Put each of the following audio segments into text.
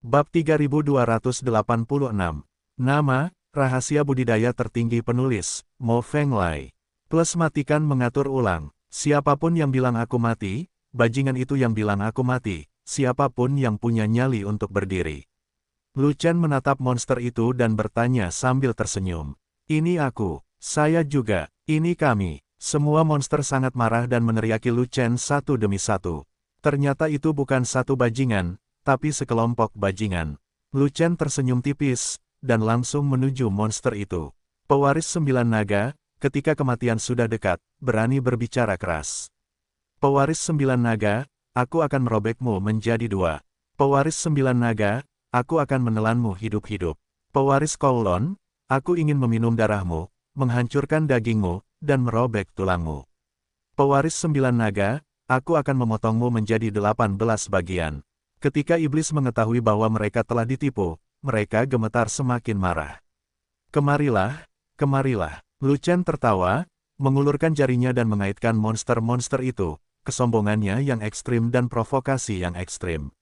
Bab 3286. Nama, rahasia budidaya tertinggi penulis, Mo Fenglai. Plus matikan mengatur ulang. Siapapun yang bilang aku mati, bajingan itu yang bilang aku mati, siapapun yang punya nyali untuk berdiri. Lu Chen menatap monster itu dan bertanya sambil tersenyum. Ini aku, saya juga, ini kami. Semua monster sangat marah dan meneriaki Lu Chen satu demi satu. Ternyata itu bukan satu bajingan, tapi sekelompok bajingan. Lu Chen tersenyum tipis, dan langsung menuju monster itu. Pewaris 9 naga, ketika kematian sudah dekat, berani berbicara keras. Pewaris 9 naga, aku akan merobekmu menjadi 2. Pewaris 9 naga, aku akan menelanmu hidup-hidup. Pewaris Kowloon, aku ingin meminum darahmu, menghancurkan dagingmu, dan merobek tulangmu. Pewaris 9 naga, aku akan memotongmu menjadi 18 bagian. Ketika iblis mengetahui bahwa mereka telah ditipu, mereka gemetar semakin marah. Kemarilah, kemarilah. Lu Chen tertawa, mengulurkan jarinya dan mengaitkan monster-monster itu, kesombongannya yang ekstrim dan provokasi yang ekstrim.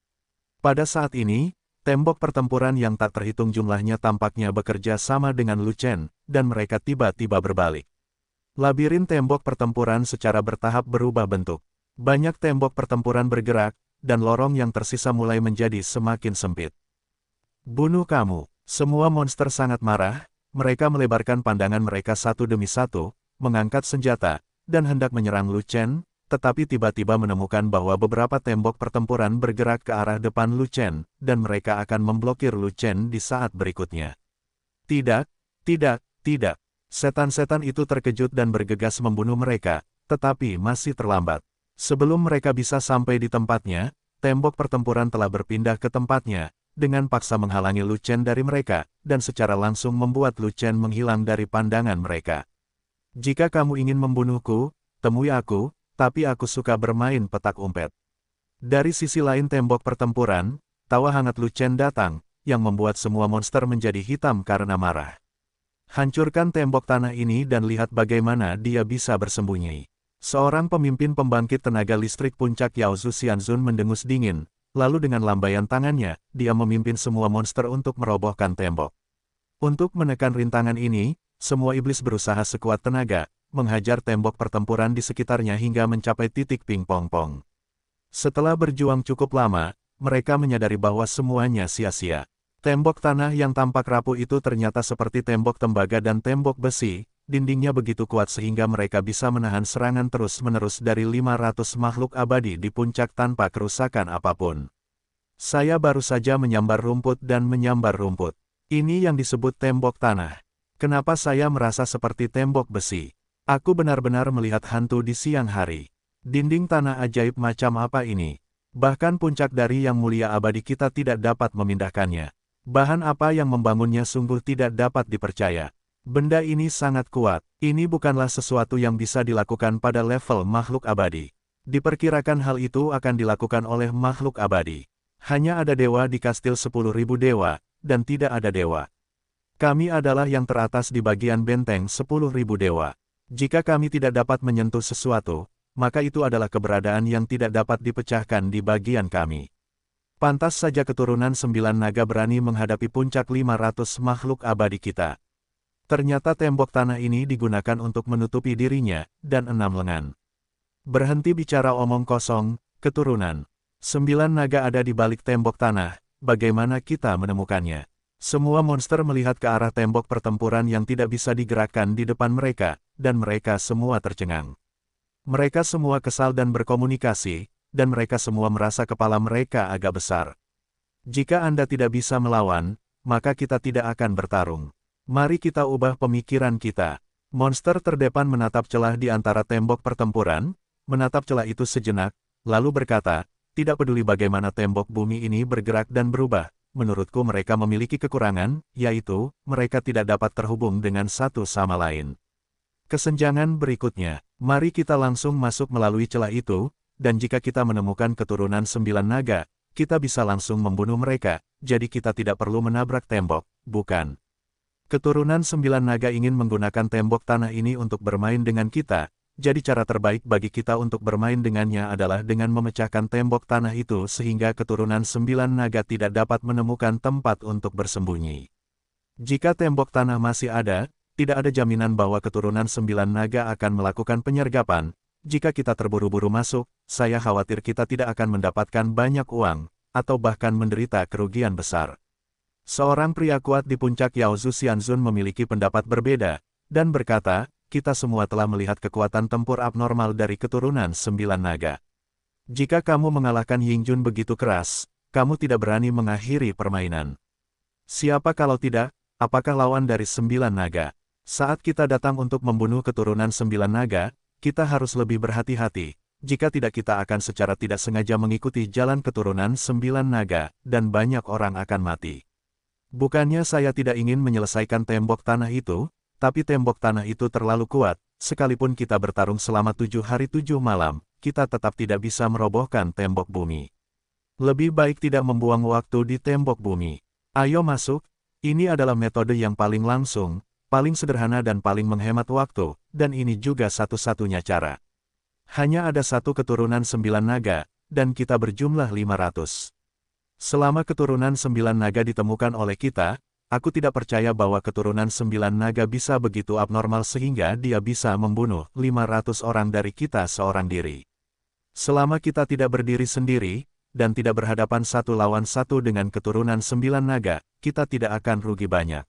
Pada saat ini, tembok pertempuran yang tak terhitung jumlahnya tampaknya bekerja sama dengan Lu Chen, dan mereka tiba-tiba berbalik. Labirin tembok pertempuran secara bertahap berubah bentuk. Banyak tembok pertempuran bergerak, dan lorong yang tersisa mulai menjadi semakin sempit. Bunuh kamu. Semua monster sangat marah, mereka melebarkan pandangan mereka satu demi satu, mengangkat senjata, dan hendak menyerang Lu Chen, tetapi tiba-tiba menemukan bahwa beberapa tembok pertempuran bergerak ke arah depan Lu Chen, dan mereka akan memblokir Lu Chen di saat berikutnya. Tidak, tidak, tidak. Setan-setan itu terkejut dan bergegas membunuh mereka, tetapi masih terlambat. Sebelum mereka bisa sampai di tempatnya, tembok pertempuran telah berpindah ke tempatnya, dengan paksa menghalangi Lu Chen dari mereka, dan secara langsung membuat Lu Chen menghilang dari pandangan mereka. Jika kamu ingin membunuhku, temui aku, tapi aku suka bermain petak umpet. Dari sisi lain tembok pertempuran, tawa hangat Lu Chen datang, yang membuat semua monster menjadi hitam karena marah. Hancurkan tembok tanah ini dan lihat bagaimana dia bisa bersembunyi. Seorang pemimpin pembangkit tenaga listrik puncak Yaozu Xianzun mendengus dingin, lalu dengan lambaian tangannya, dia memimpin semua monster untuk merobohkan tembok. Untuk menekan rintangan ini, semua iblis berusaha sekuat tenaga, menghajar tembok pertempuran di sekitarnya hingga mencapai titik ping-pong-pong. Setelah berjuang cukup lama, mereka menyadari bahwa semuanya sia-sia. Tembok tanah yang tampak rapuh itu ternyata seperti tembok tembaga dan tembok besi. Dindingnya begitu kuat sehingga mereka bisa menahan serangan terus-menerus dari 500 makhluk abadi di puncak tanpa kerusakan apapun. Saya baru saja menyambar rumput dan menyambar rumput. Ini yang disebut tembok tanah. Kenapa saya merasa seperti tembok besi? Aku benar-benar melihat hantu di siang hari. Dinding tanah ajaib macam apa ini? Bahkan puncak dari yang mulia abadi kita tidak dapat memindahkannya. Bahan apa yang membangunnya sungguh tidak dapat dipercaya. Benda ini sangat kuat. Ini bukanlah sesuatu yang bisa dilakukan pada level makhluk abadi. Diperkirakan hal itu akan dilakukan oleh makhluk abadi. Hanya ada dewa di kastil 10.000 dewa, dan tidak ada dewa. Kami adalah yang teratas di bagian benteng 10.000 dewa. Jika kami tidak dapat menyentuh sesuatu, maka itu adalah keberadaan yang tidak dapat dipecahkan di bagian kami. Pantas saja keturunan 9 naga berani menghadapi puncak 500 makhluk abadi kita. Ternyata tembok tanah ini digunakan untuk menutupi dirinya, dan 6 lengan. Berhenti bicara omong kosong, keturunan. 9 naga ada di balik tembok tanah, bagaimana kita menemukannya? Semua monster melihat ke arah tembok pertempuran yang tidak bisa digerakkan di depan mereka, dan mereka semua tercengang. Mereka semua kesal dan berkomunikasi, dan mereka semua merasa kepala mereka agak besar. Jika Anda tidak bisa melawan, maka kita tidak akan bertarung. Mari kita ubah pemikiran kita. Monster terdepan menatap celah di antara tembok pertempuran, menatap celah itu sejenak, lalu berkata, tidak peduli bagaimana tembok bumi ini bergerak dan berubah, menurutku mereka memiliki kekurangan, yaitu, mereka tidak dapat terhubung dengan satu sama lain. Kesenjangan berikutnya, mari kita langsung masuk melalui celah itu, dan jika kita menemukan keturunan 9 naga, kita bisa langsung membunuh mereka, jadi kita tidak perlu menabrak tembok, bukan? Keturunan 9 naga ingin menggunakan tembok tanah ini untuk bermain dengan kita, jadi cara terbaik bagi kita untuk bermain dengannya adalah dengan memecahkan tembok tanah itu sehingga keturunan 9 naga tidak dapat menemukan tempat untuk bersembunyi. Jika tembok tanah masih ada, tidak ada jaminan bahwa keturunan 9 naga akan melakukan penyergapan. Jika kita terburu-buru masuk, saya khawatir kita tidak akan mendapatkan banyak uang, atau bahkan menderita kerugian besar. Seorang pria kuat di puncak Yaozu Xianzun memiliki pendapat berbeda, dan berkata, kita semua telah melihat kekuatan tempur abnormal dari keturunan 9 naga. Jika kamu mengalahkan Yingjun begitu keras, kamu tidak berani mengakhiri permainan. Siapa kalau tidak, apakah lawan dari 9 naga? Saat kita datang untuk membunuh keturunan 9 naga, kita harus lebih berhati-hati. Jika tidak kita akan secara tidak sengaja mengikuti jalan keturunan 9 naga, dan banyak orang akan mati. Bukannya saya tidak ingin menyelesaikan tembok tanah itu, tapi tembok tanah itu terlalu kuat, sekalipun kita bertarung selama 7 hari 7 malam, kita tetap tidak bisa merobohkan tembok bumi. Lebih baik tidak membuang waktu di tembok bumi. Ayo masuk, ini adalah metode yang paling langsung, paling sederhana dan paling menghemat waktu, dan ini juga satu-satunya cara. Hanya ada satu keturunan 9 naga, dan kita berjumlah 500. Selama keturunan 9 naga ditemukan oleh kita, aku tidak percaya bahwa keturunan 9 naga bisa begitu abnormal sehingga dia bisa membunuh 500 orang dari kita seorang diri. Selama kita tidak berdiri sendiri, dan tidak berhadapan satu lawan satu dengan keturunan 9 naga, kita tidak akan rugi banyak.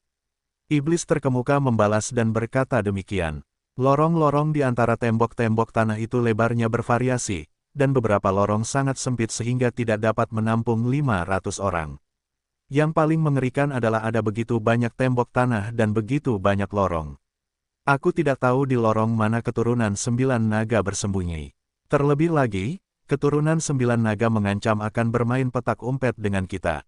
Iblis terkemuka membalas dan berkata demikian. Lorong-lorong di antara tembok-tembok tanah itu lebarnya bervariasi, dan beberapa lorong sangat sempit sehingga tidak dapat menampung 500 orang. Yang paling mengerikan adalah ada begitu banyak tembok tanah dan begitu banyak lorong. Aku tidak tahu di lorong mana keturunan 9 naga bersembunyi. Terlebih lagi, keturunan 9 naga mengancam akan bermain petak umpet dengan kita.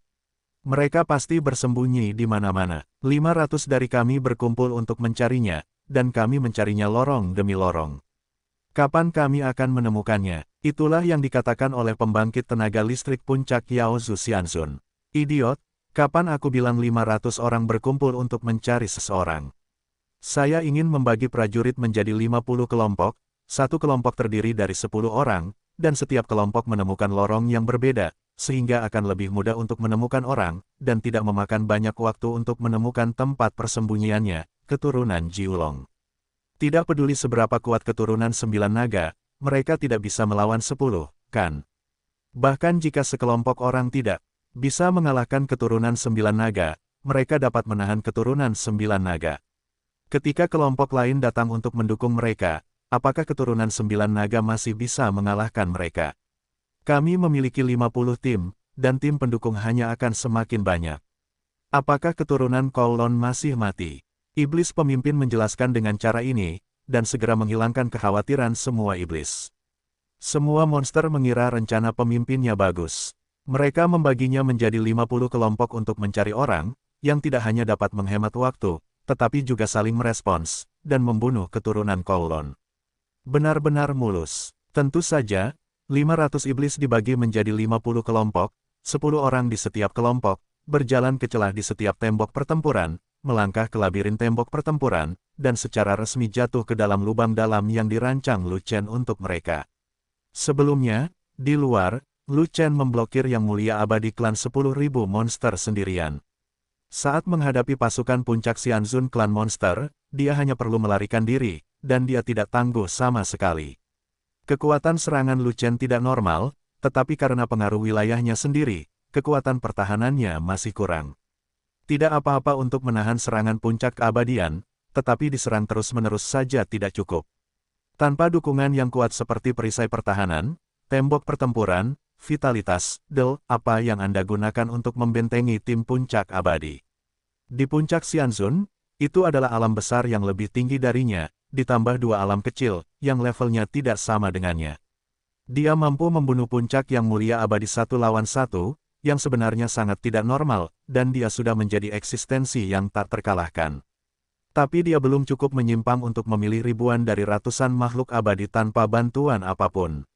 Mereka pasti bersembunyi di mana-mana. 500 dari kami berkumpul untuk mencarinya, dan kami mencarinya lorong demi lorong. Kapan kami akan menemukannya? Itulah yang dikatakan oleh pembangkit tenaga listrik puncak Yaozu Xianzun. Idiot, kapan aku bilang 500 orang berkumpul untuk mencari seseorang? Saya ingin membagi prajurit menjadi 50 kelompok, satu kelompok terdiri dari 10 orang, dan setiap kelompok menemukan lorong yang berbeda, sehingga akan lebih mudah untuk menemukan orang, dan tidak memakan banyak waktu untuk menemukan tempat persembunyiannya, keturunan Jiulong. Tidak peduli seberapa kuat keturunan 9 naga, mereka tidak bisa melawan 10, kan? Bahkan jika sekelompok orang tidak bisa mengalahkan keturunan 9 naga, mereka dapat menahan keturunan 9 naga. Ketika kelompok lain datang untuk mendukung mereka, apakah keturunan 9 naga masih bisa mengalahkan mereka? Kami memiliki 50 tim, dan tim pendukung hanya akan semakin banyak. Apakah keturunan Kowloon masih mati? Iblis pemimpin menjelaskan dengan cara ini, dan segera menghilangkan kekhawatiran semua iblis. Semua monster mengira rencana pemimpinnya bagus. Mereka membaginya menjadi 50 kelompok untuk mencari orang, yang tidak hanya dapat menghemat waktu, tetapi juga saling merespons, dan membunuh keturunan Kowloon. Benar-benar mulus. Tentu saja, 500 iblis dibagi menjadi 50 kelompok, 10 orang di setiap kelompok, berjalan ke celah di setiap tembok pertempuran, melangkah ke labirin tembok pertempuran, dan secara resmi jatuh ke dalam lubang dalam yang dirancang Lu Chen untuk mereka. Sebelumnya, di luar, Lu Chen memblokir Yang Mulia Abadi klan 10.000 monster sendirian. Saat menghadapi pasukan puncak Xianzun klan monster, dia hanya perlu melarikan diri, dan dia tidak tangguh sama sekali. Kekuatan serangan Lu Chen tidak normal, tetapi karena pengaruh wilayahnya sendiri, kekuatan pertahanannya masih kurang. Tidak apa-apa untuk menahan serangan puncak keabadian, tetapi diserang terus-menerus saja tidak cukup. Tanpa dukungan yang kuat seperti perisai pertahanan, tembok pertempuran, vitalitas, apa yang Anda gunakan untuk membentengi tim puncak abadi? Di puncak Xianzun, itu adalah alam besar yang lebih tinggi darinya, ditambah 2 alam kecil, yang levelnya tidak sama dengannya. Dia mampu membunuh puncak Yang Mulia Abadi 1 lawan 1, yang sebenarnya sangat tidak normal, dan dia sudah menjadi eksistensi yang tak terkalahkan. Tapi dia belum cukup menyimpang untuk memilih ribuan dari ratusan makhluk abadi tanpa bantuan apapun.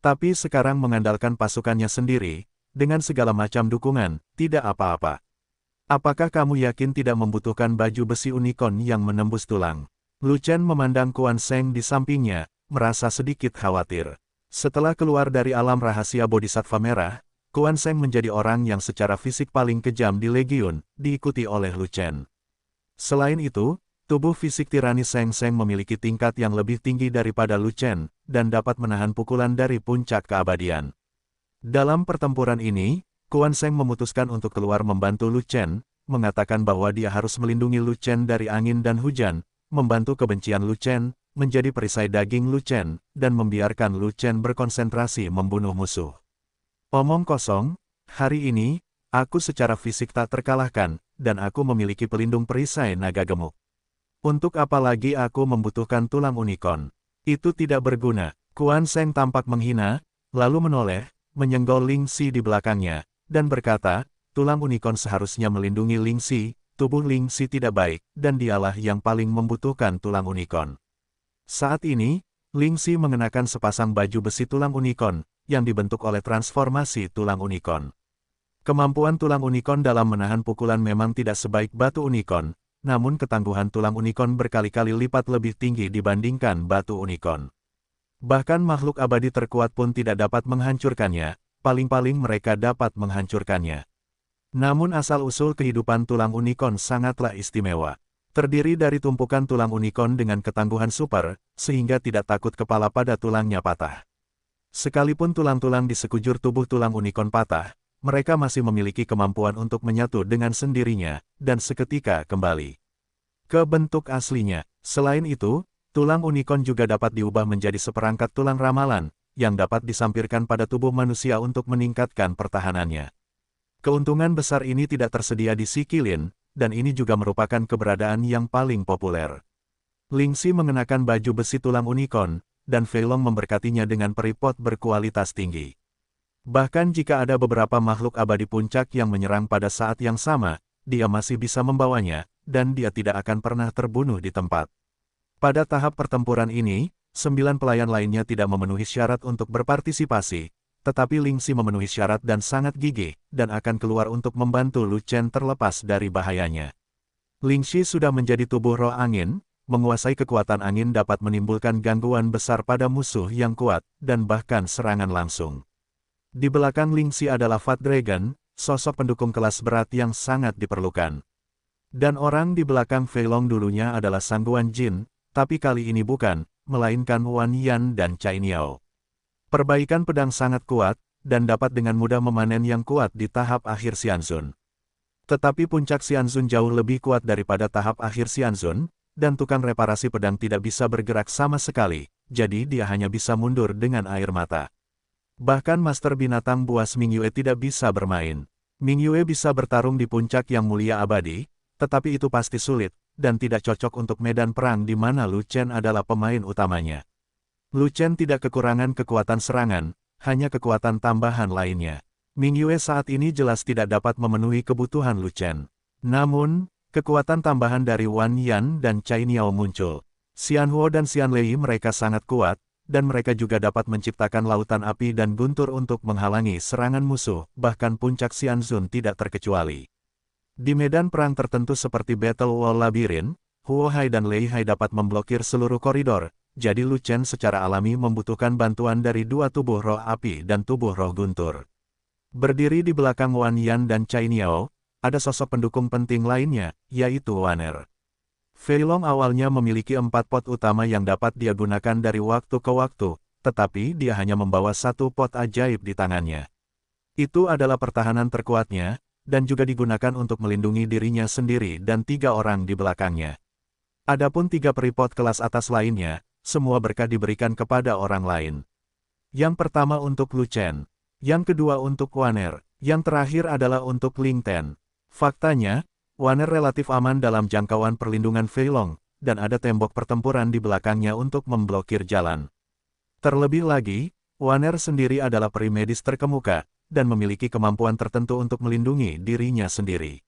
Tapi sekarang mengandalkan pasukannya sendiri, dengan segala macam dukungan, tidak apa-apa. Apakah kamu yakin tidak membutuhkan baju besi unicorn yang menembus tulang? Lu Chen memandang Quan Sheng di sampingnya, merasa sedikit khawatir. Setelah keluar dari alam rahasia Bodhisattva Merah, Quan Sheng menjadi orang yang secara fisik paling kejam di Legiun, diikuti oleh Lu Chen. Selain itu, tubuh fisik tirani Sheng Sheng memiliki tingkat yang lebih tinggi daripada Lu Chen, dan dapat menahan pukulan dari puncak keabadian. Dalam pertempuran ini, Quan Sheng memutuskan untuk keluar membantu Lu Chen, mengatakan bahwa dia harus melindungi Lu Chen dari angin dan hujan, membantu kebencian Lu Chen, menjadi perisai daging Lu Chen, dan membiarkan Lu Chen berkonsentrasi membunuh musuh. Omong kosong, hari ini, aku secara fisik tak terkalahkan, dan aku memiliki pelindung perisai naga gemuk. Untuk apa lagi aku membutuhkan tulang unicorn? Itu tidak berguna. Quan Sheng tampak menghina, lalu menoleh, menyenggol Ling Xi di belakangnya, dan berkata, tulang unicorn seharusnya melindungi Ling Xi, tubuh Ling Xi tidak baik, dan dialah yang paling membutuhkan tulang unicorn. Saat ini, Ling Xi mengenakan sepasang baju besi tulang unicorn, yang dibentuk oleh transformasi tulang unicorn. Kemampuan tulang unicorn dalam menahan pukulan memang tidak sebaik batu unicorn, namun ketangguhan tulang unicorn berkali-kali lipat lebih tinggi dibandingkan batu unicorn. Bahkan makhluk abadi terkuat pun tidak dapat menghancurkannya, paling-paling mereka dapat menghancurkannya. Namun asal-usul kehidupan tulang unicorn sangatlah istimewa. Terdiri dari tumpukan tulang unicorn dengan ketangguhan super, sehingga tidak takut kepala pada tulangnya patah. Sekalipun tulang-tulang di sekujur tubuh tulang unicorn patah, mereka masih memiliki kemampuan untuk menyatu dengan sendirinya, dan seketika kembali ke bentuk aslinya. Selain itu, tulang unicorn juga dapat diubah menjadi seperangkat tulang ramalan, yang dapat disampirkan pada tubuh manusia untuk meningkatkan pertahanannya. Keuntungan besar ini tidak tersedia di Sikilin, dan ini juga merupakan keberadaan yang paling populer. Ling Xi mengenakan baju besi tulang unicorn, dan Fei Long memberkatinya dengan peripot berkualitas tinggi. Bahkan jika ada beberapa makhluk abadi puncak yang menyerang pada saat yang sama, dia masih bisa membawanya, dan dia tidak akan pernah terbunuh di tempat. Pada tahap pertempuran ini, 9 pelayan lainnya tidak memenuhi syarat untuk berpartisipasi, tetapi Ling Xi memenuhi syarat dan sangat gigih, dan akan keluar untuk membantu Lu Chen terlepas dari bahayanya. Ling Xi sudah menjadi tubuh roh angin, menguasai kekuatan angin dapat menimbulkan gangguan besar pada musuh yang kuat, dan bahkan serangan langsung. Di belakang Ling Xi adalah Fat Dragon, sosok pendukung kelas berat yang sangat diperlukan. Dan orang di belakang Fei Long dulunya adalah Sangguan Jin, tapi kali ini bukan, melainkan Wan Yan dan Cai Niao. Perbaikan pedang sangat kuat, dan dapat dengan mudah memanen yang kuat di tahap akhir Xianzun. Tetapi puncak Xianzun jauh lebih kuat daripada tahap akhir Xianzun, dan tukang reparasi pedang tidak bisa bergerak sama sekali, jadi dia hanya bisa mundur dengan air mata. Bahkan Master Binatang Buas Ming Yue tidak bisa bermain. Ming Yue bisa bertarung di puncak yang mulia abadi, tetapi itu pasti sulit, dan tidak cocok untuk medan perang di mana Lu Chen adalah pemain utamanya. Lu Chen tidak kekurangan kekuatan serangan, hanya kekuatan tambahan lainnya. Ming Yue saat ini jelas tidak dapat memenuhi kebutuhan Lu Chen. Namun, kekuatan tambahan dari Wan Yan dan Cai Niao muncul. Xian Huo dan Xian Lei mereka sangat kuat, dan mereka juga dapat menciptakan lautan api dan guntur untuk menghalangi serangan musuh, bahkan puncak Xianzun tidak terkecuali. Di medan perang tertentu seperti Battle Wall Labyrinth, Huo Hai dan Lei Hai dapat memblokir seluruh koridor, jadi Lu Chen secara alami membutuhkan bantuan dari dua tubuh roh api dan tubuh roh guntur. Berdiri di belakang Wan Yan dan Cai Niao, ada sosok pendukung penting lainnya, yaitu Waner. Fei Long awalnya memiliki 4 pot utama yang dapat dia gunakan dari waktu ke waktu, tetapi dia hanya membawa 1 pot ajaib di tangannya. Itu adalah pertahanan terkuatnya, dan juga digunakan untuk melindungi dirinya sendiri dan 3 orang di belakangnya. Adapun 3 peripot kelas atas lainnya, semua berkah diberikan kepada orang lain. Yang pertama untuk Lu Chen, yang kedua untuk Waner, yang terakhir adalah untuk Ling Ten. Faktanya, Waner relatif aman dalam jangkauan perlindungan Fei Long, dan ada tembok pertempuran di belakangnya untuk memblokir jalan. Terlebih lagi, Waner sendiri adalah peri medis terkemuka, dan memiliki kemampuan tertentu untuk melindungi dirinya sendiri.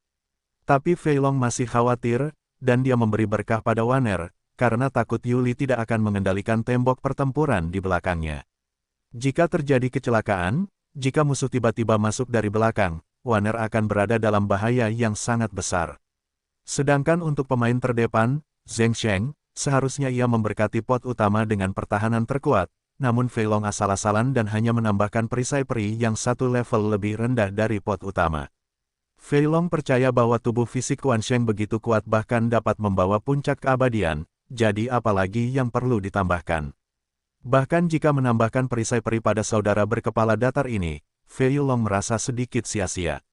Tapi Fei Long masih khawatir, dan dia memberi berkah pada Waner, karena takut Yuli tidak akan mengendalikan tembok pertempuran di belakangnya. Jika terjadi kecelakaan, jika musuh tiba-tiba masuk dari belakang, Waner akan berada dalam bahaya yang sangat besar. Sedangkan untuk pemain terdepan, Zheng Sheng, seharusnya ia memberkati pot utama dengan pertahanan terkuat, namun Fei Long asal-asalan dan hanya menambahkan perisai peri yang satu level lebih rendah dari pot utama. Fei Long percaya bahwa tubuh fisik Quan Sheng begitu kuat bahkan dapat membawa puncak keabadian, jadi apalagi yang perlu ditambahkan. Bahkan jika menambahkan perisai peri pada saudara berkepala datar ini, Fei Long merasa sedikit sia-sia.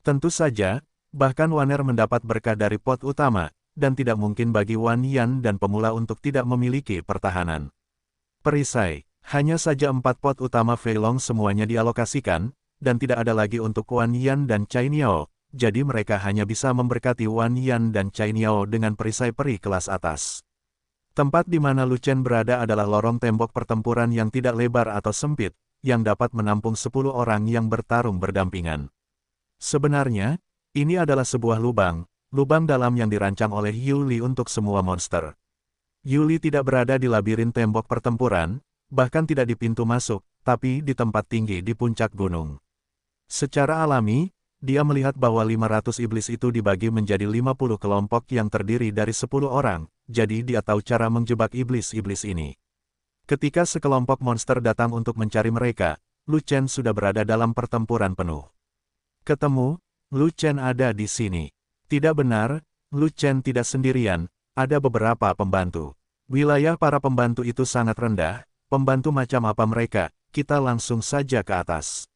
Tentu saja, bahkan Waner mendapat berkah dari pot utama, dan tidak mungkin bagi Wan Yan dan pemula untuk tidak memiliki pertahanan. Perisai, hanya saja 4 pot utama Fei Long semuanya dialokasikan, dan tidak ada lagi untuk Wan Yan dan Cai Niao, jadi mereka hanya bisa memberkati Wan Yan dan Cai Niao dengan perisai peri kelas atas. Tempat di mana Lu Chen berada adalah lorong tembok pertempuran yang tidak lebar atau sempit, yang dapat menampung 10 orang yang bertarung berdampingan. Sebenarnya, ini adalah sebuah lubang dalam yang dirancang oleh Yu Li untuk semua monster. Yu Li tidak berada di labirin tembok pertempuran, bahkan tidak di pintu masuk, tapi di tempat tinggi di puncak gunung. Secara alami, dia melihat bahwa 500 iblis itu dibagi menjadi 50 kelompok yang terdiri dari 10 orang, jadi dia tahu cara menjebak iblis-iblis ini. Ketika sekelompok monster datang untuk mencari mereka, Lu Chen sudah berada dalam pertempuran penuh. Ketemu, Lu Chen ada di sini. Tidak benar, Lu Chen tidak sendirian, ada beberapa pembantu. Wilayah para pembantu itu sangat rendah, pembantu macam apa mereka, kita langsung saja ke atas.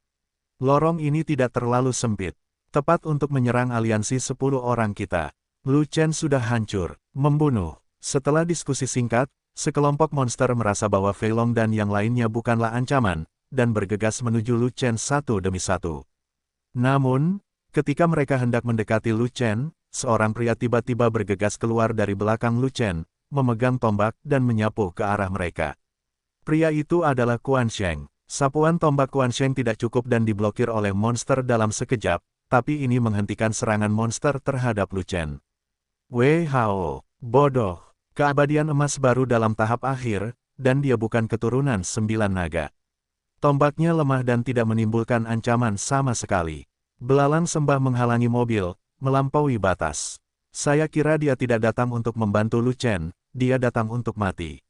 Lorong ini tidak terlalu sempit, tepat untuk menyerang aliansi 10 orang kita. Lu Chen sudah hancur, membunuh. Setelah diskusi singkat, sekelompok monster merasa bahwa Fei Long dan yang lainnya bukanlah ancaman, dan bergegas menuju Lu Chen satu demi satu. Namun, ketika mereka hendak mendekati Lu Chen, seorang pria tiba-tiba bergegas keluar dari belakang Lu Chen, memegang tombak dan menyapu ke arah mereka. Pria itu adalah Quan Sheng. Sapuan tombak Quan Sheng tidak cukup dan diblokir oleh monster dalam sekejap, tapi ini menghentikan serangan monster terhadap Lu Chen. Wei Hao, bodoh, keabadian emas baru dalam tahap akhir, dan dia bukan keturunan 9 naga. Tombaknya lemah dan tidak menimbulkan ancaman sama sekali. Belalang sembah menghalangi mobil, melampaui batas. Saya kira dia tidak datang untuk membantu Lu Chen, dia datang untuk mati.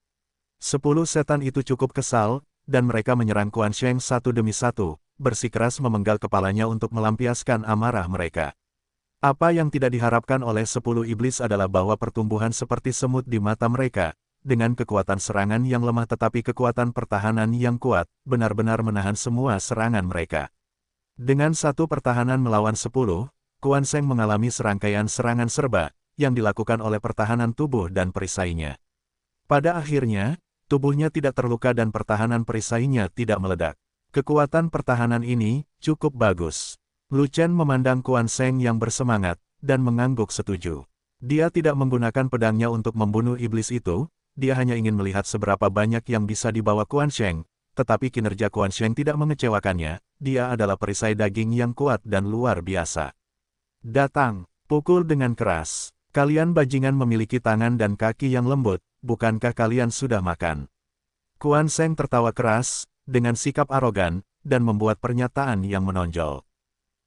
10 setan itu cukup kesal, dan mereka menyerang Quan Sheng satu demi satu, bersikeras memenggal kepalanya untuk melampiaskan amarah mereka. Apa yang tidak diharapkan oleh 10 iblis adalah bahwa pertumbuhan seperti semut di mata mereka, dengan kekuatan serangan yang lemah tetapi kekuatan pertahanan yang kuat, benar-benar menahan semua serangan mereka. Dengan satu pertahanan melawan 10, Quan Sheng mengalami serangkaian serangan serba, yang dilakukan oleh pertahanan tubuh dan perisainya. Pada akhirnya, tubuhnya tidak terluka dan pertahanan perisainya tidak meledak. Kekuatan pertahanan ini cukup bagus. Lu Chen memandang Quan Sheng yang bersemangat, dan mengangguk setuju. Dia tidak menggunakan pedangnya untuk membunuh iblis itu, dia hanya ingin melihat seberapa banyak yang bisa dibawa Quan Sheng, tetapi kinerja Quan Sheng tidak mengecewakannya, dia adalah perisai daging yang kuat dan luar biasa. Datang, pukul dengan keras. Kalian bajingan memiliki tangan dan kaki yang lembut, bukankah kalian sudah makan? Quan Sheng tertawa keras, dengan sikap arogan, dan membuat pernyataan yang menonjol.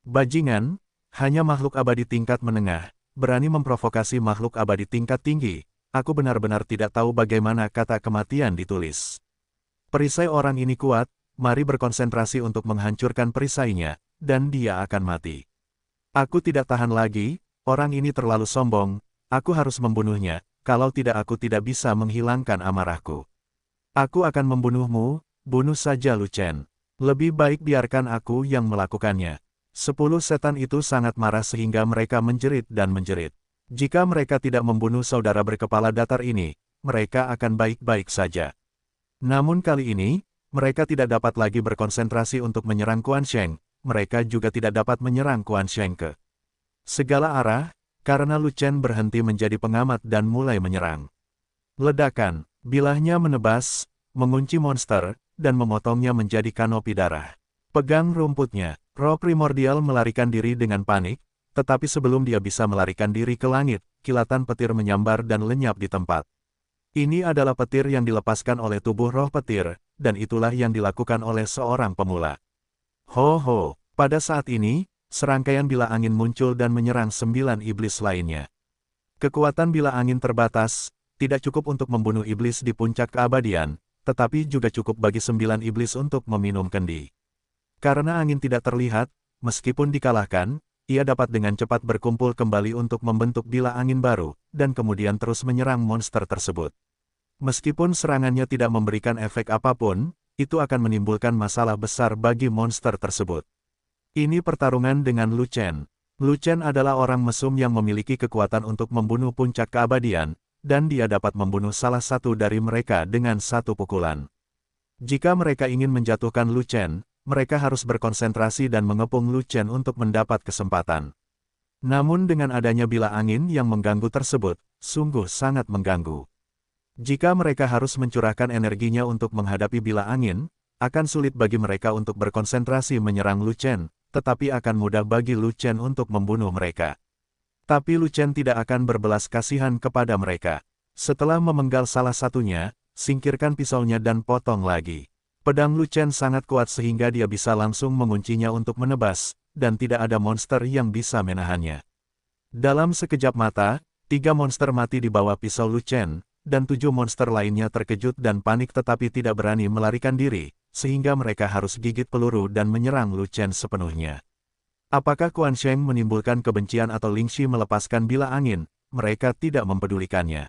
Bajingan, hanya makhluk abadi tingkat menengah, berani memprovokasi makhluk abadi tingkat tinggi, aku benar-benar tidak tahu bagaimana kata kematian ditulis. Perisai orang ini kuat, mari berkonsentrasi untuk menghancurkan perisainya, dan dia akan mati. Aku tidak tahan lagi, orang ini terlalu sombong, aku harus membunuhnya, kalau tidak aku tidak bisa menghilangkan amarahku. Aku akan membunuhmu, bunuh saja Lu Chen. Lebih baik biarkan aku yang melakukannya. 10 setan itu sangat marah sehingga mereka menjerit dan menjerit. Jika mereka tidak membunuh saudara berkepala datar ini, mereka akan baik-baik saja. Namun kali ini, mereka tidak dapat lagi berkonsentrasi untuk menyerang Quan Sheng, mereka juga tidak dapat menyerang Quan Sheng ke segala arah, karena Lu Chen berhenti menjadi pengamat dan mulai menyerang. Ledakan, bilahnya menebas, mengunci monster, dan memotongnya menjadi kanopi darah. Pegang rumputnya, roh primordial melarikan diri dengan panik, tetapi sebelum dia bisa melarikan diri ke langit, kilatan petir menyambar dan lenyap di tempat. Ini adalah petir yang dilepaskan oleh tubuh roh petir, dan itulah yang dilakukan oleh seorang pemula. Ho, pada saat ini, serangkaian bila angin muncul dan menyerang 9 iblis lainnya. Kekuatan bila angin terbatas, tidak cukup untuk membunuh iblis di puncak keabadian, tetapi juga cukup bagi 9 iblis untuk meminum kendi. Karena angin tidak terlihat, meskipun dikalahkan, ia dapat dengan cepat berkumpul kembali untuk membentuk bila angin baru, dan kemudian terus menyerang monster tersebut. Meskipun serangannya tidak memberikan efek apapun, itu akan menimbulkan masalah besar bagi monster tersebut. Ini pertarungan dengan Lu Chen. Lu Chen adalah orang mesum yang memiliki kekuatan untuk membunuh puncak keabadian, dan dia dapat membunuh salah satu dari mereka dengan satu pukulan. Jika mereka ingin menjatuhkan Lu Chen, mereka harus berkonsentrasi dan mengepung Lu Chen untuk mendapat kesempatan. Namun dengan adanya bila angin yang mengganggu tersebut, sungguh sangat mengganggu. Jika mereka harus mencurahkan energinya untuk menghadapi bila angin, akan sulit bagi mereka untuk berkonsentrasi menyerang Lu Chen, tetapi akan mudah bagi Lu Chen untuk membunuh mereka. Tapi Lu Chen tidak akan berbelas kasihan kepada mereka. Setelah memenggal salah satunya, singkirkan pisaunya dan potong lagi. Pedang Lu Chen sangat kuat sehingga dia bisa langsung menguncinya untuk menebas, dan tidak ada monster yang bisa menahannya. Dalam sekejap mata, 3 monster mati di bawah pisau Lu Chen, dan 7 monster lainnya terkejut dan panik tetapi tidak berani melarikan diri, sehingga mereka harus gigit peluru dan menyerang Lu Chen sepenuhnya. Apakah Quan Sheng menimbulkan kebencian atau Ling Shi melepaskan bila angin? Mereka tidak mempedulikannya.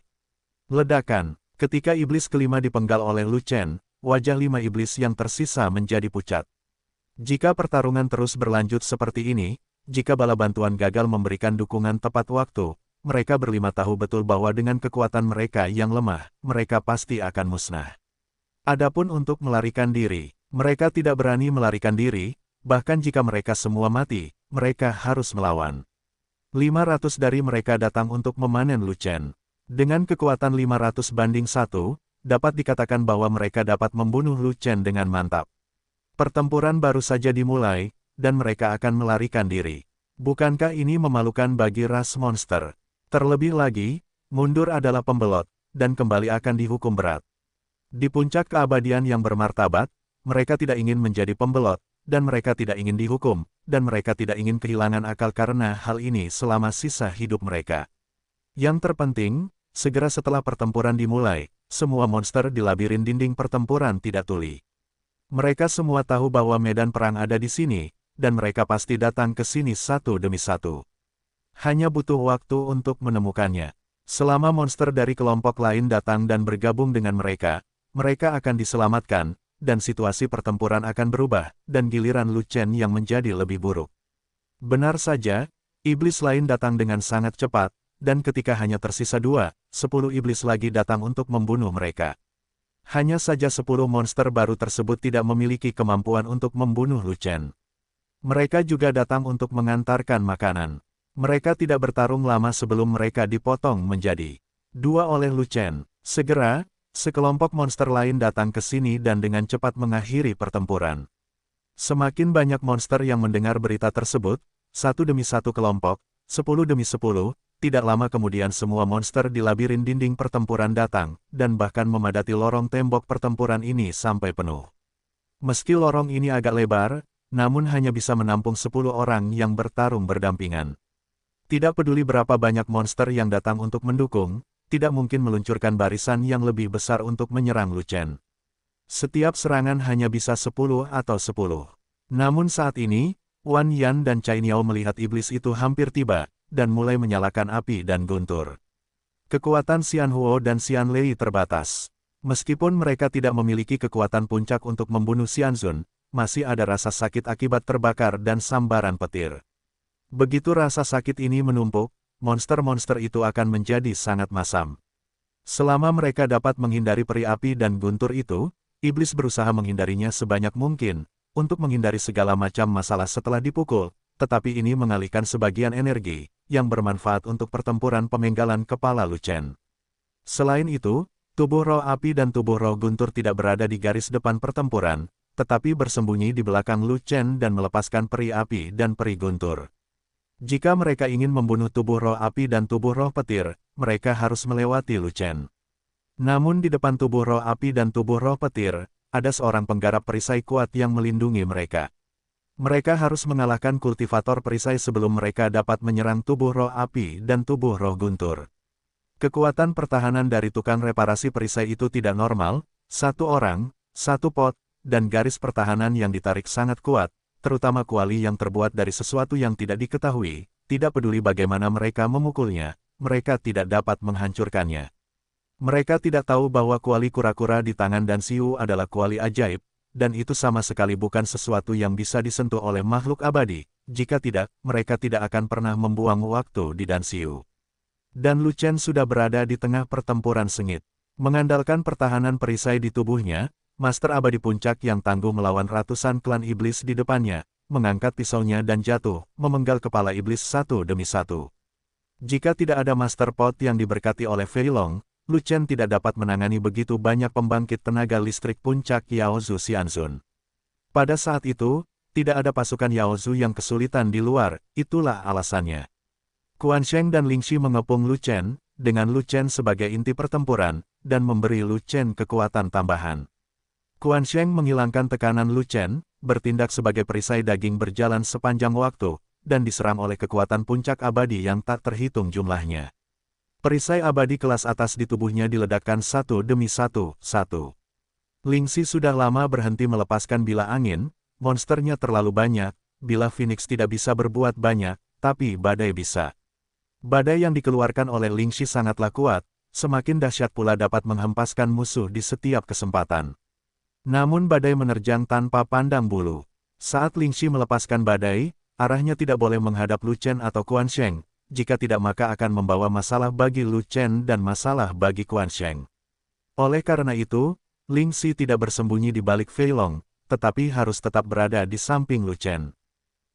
Ledakan. Ketika iblis kelima dipenggal oleh Lu Chen, wajah 5 iblis yang tersisa menjadi pucat. Jika pertarungan terus berlanjut seperti ini, jika bala bantuan gagal memberikan dukungan tepat waktu, mereka berlima tahu betul bahwa dengan kekuatan mereka yang lemah, mereka pasti akan musnah. Adapun untuk melarikan diri, mereka tidak berani melarikan diri. Bahkan jika mereka semua mati, mereka harus melawan. 500 dari mereka datang untuk memanen Lu Chen. Dengan kekuatan 500 banding 1, dapat dikatakan bahwa mereka dapat membunuh Lu Chen dengan mantap. Pertempuran baru saja dimulai, dan mereka akan melarikan diri. Bukankah ini memalukan bagi ras monster? Terlebih lagi, mundur adalah pembelot, dan kembali akan dihukum berat. Di puncak keabadian yang bermartabat, mereka tidak ingin menjadi pembelot, dan mereka tidak ingin dihukum, dan mereka tidak ingin kehilangan akal karena hal ini selama sisa hidup mereka. Yang terpenting, segera setelah pertempuran dimulai, semua monster di labirin dinding pertempuran tidak tuli. Mereka semua tahu bahwa medan perang ada di sini, dan mereka pasti datang ke sini satu demi satu. Hanya butuh waktu untuk menemukannya. Selama monster dari kelompok lain datang dan bergabung dengan mereka, mereka akan diselamatkan, dan situasi pertempuran akan berubah, dan giliran Lu Chen yang menjadi lebih buruk. Benar saja, iblis lain datang dengan sangat cepat, dan ketika hanya tersisa 10 iblis lagi datang untuk membunuh mereka. Hanya saja 10 monster baru tersebut tidak memiliki kemampuan untuk membunuh Lu Chen. Mereka juga datang untuk mengantarkan makanan. Mereka tidak bertarung lama sebelum mereka dipotong menjadi 2 oleh Lu Chen. Segera, sekelompok monster lain datang ke sini dan dengan cepat mengakhiri pertempuran. Semakin banyak monster yang mendengar berita tersebut, satu demi satu kelompok, 10 demi 10, tidak lama kemudian semua monster di labirin dinding pertempuran datang, dan bahkan memadati lorong tembok pertempuran ini sampai penuh. Meski lorong ini agak lebar, namun hanya bisa menampung 10 orang yang bertarung berdampingan. Tidak peduli berapa banyak monster yang datang untuk mendukung, tidak mungkin meluncurkan barisan yang lebih besar untuk menyerang Lu Chen. Setiap serangan hanya bisa 10 atau 10. Namun saat ini, Wan Yan dan Cai Niao melihat iblis itu hampir tiba, dan mulai menyalakan api dan guntur. Kekuatan Xian Huo dan Xian Lei terbatas. Meskipun mereka tidak memiliki kekuatan puncak untuk membunuh Xian Zun, masih ada rasa sakit akibat terbakar dan sambaran petir. Begitu rasa sakit ini menumpuk, monster-monster itu akan menjadi sangat masam. Selama mereka dapat menghindari peri api dan guntur itu, iblis berusaha menghindarinya sebanyak mungkin, untuk menghindari segala macam masalah setelah dipukul, tetapi ini mengalihkan sebagian energi, yang bermanfaat untuk pertempuran pemenggalan kepala Lu Chen. Selain itu, tubuh roh api dan tubuh roh guntur tidak berada di garis depan pertempuran, tetapi bersembunyi di belakang Lu Chen dan melepaskan peri api dan peri guntur. Jika mereka ingin membunuh tubuh roh api dan tubuh roh petir, mereka harus melewati Lu Chen. Namun di depan tubuh roh api dan tubuh roh petir, ada seorang penggarap perisai kuat yang melindungi mereka. Mereka harus mengalahkan kultivator perisai sebelum mereka dapat menyerang tubuh roh api dan tubuh roh guntur. Kekuatan pertahanan dari tukang reparasi perisai itu tidak normal, satu orang, satu pot, dan garis pertahanan yang ditarik sangat kuat, terutama kuali yang terbuat dari sesuatu yang tidak diketahui, tidak peduli bagaimana mereka memukulnya, mereka tidak dapat menghancurkannya. Mereka tidak tahu bahwa kuali kura-kura di tangan Dan Xiu adalah kuali ajaib, dan itu sama sekali bukan sesuatu yang bisa disentuh oleh makhluk abadi, jika tidak, mereka tidak akan pernah membuang waktu di Dan Xiu. Dan Lu Chen sudah berada di tengah pertempuran sengit. Mengandalkan pertahanan perisai di tubuhnya, Master Abadi Puncak yang tangguh melawan ratusan klan iblis di depannya, mengangkat pisaunya dan jatuh, memenggal kepala iblis satu demi satu. Jika tidak ada Master Pot yang diberkati oleh Fei Long, Lu Chen tidak dapat menangani begitu banyak pembangkit tenaga listrik puncak Yaozu Xianzun. Pada saat itu, tidak ada pasukan Yaozu yang kesulitan di luar, itulah alasannya. Quan Sheng dan Ling Shi mengepung Lu Chen, dengan Lu Chen sebagai inti pertempuran, dan memberi Lu Chen kekuatan tambahan. Quan Sheng menghilangkan tekanan Lu Chen, bertindak sebagai perisai daging berjalan sepanjang waktu, dan diserang oleh kekuatan puncak abadi yang tak terhitung jumlahnya. Perisai abadi kelas atas di tubuhnya diledakkan satu demi satu. Ling Shi sudah lama berhenti melepaskan bila angin, monsternya terlalu banyak, bila Phoenix tidak bisa berbuat banyak, tapi badai bisa. Badai yang dikeluarkan oleh Ling Shi sangatlah kuat, semakin dahsyat pula dapat menghempaskan musuh di setiap kesempatan. Namun badai menerjang tanpa pandang bulu. Saat Ling Shi melepaskan badai, arahnya tidak boleh menghadap Lu Chen atau Quan Sheng, jika tidak maka akan membawa masalah bagi Lu Chen dan masalah bagi Quan Sheng. Oleh karena itu, Ling Shi tidak bersembunyi di balik Fei Long, tetapi harus tetap berada di samping Lu Chen.